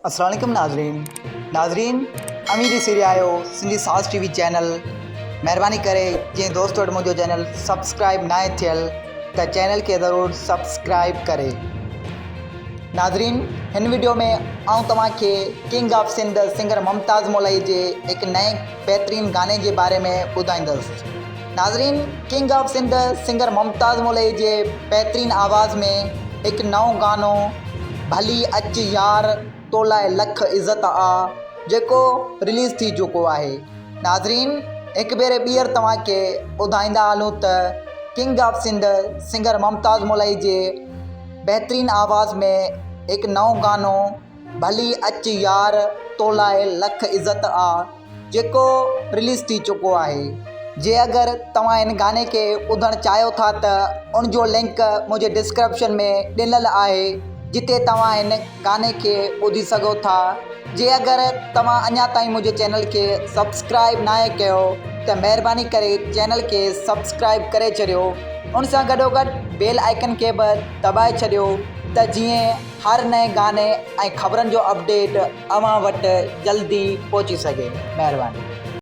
अस्सलाम वालेकुम नाज़रीन अमीरी सिरे आयो सिंधी साज़ टीवी चैनल महिरबानी करे जे दोस्त वटि मुंहिंजो चैनल सब्सक्राइब ना थियल त चैनल के ज़रूर सब्सक्राइब करे। नाज़रीन हिन वीडियो में आऊं तव्हांखे king of Sindh singer Mumtaz Molvi जे एक नए बेहतरीन गाने के बारे में ॿुधाईंदुसि। नाज़रीन king of Sindh singer Mumtaz Molvi जे बेहतरीन आवाज़ में एक नओ गानो भली अच यार तो लाइ लख इज़त आ जेको रिलीज़ थी चुको है। नाज़रीन एक बेर ॿीहर तव्हांखे ॿुधाईंदा हलूं त king of Sindh singer Mumtaz Molvi जे बेहतरीन आवाज़ में एक नओ गानो भली अच यार तो लाइ लख इज़त आ जेको रिलीज़ थी चुको है। जे अगर तव्हां इन गाने के ॿुधण चाहियो था त उन जो लिंक मुझे डिस्क्रिप्शन में ॾिनल है जिते तव्हां इन गाने के ॿुधी सघो था। जे अगर तव्हां अञा ताईं मुझे चैनल के सब्सक्राइब ना कयो त महिरबानी करे चैनल के सब्सक्राइब करे छॾियो। उन सां गॾोगॾु बेल आइकन के बि दॿाए छॾियो त जीअं हर नए गाने ऐं ख़बरनि जो अपडेट अव्हां वटि जल्दी पहुची सघे। महिरबानी।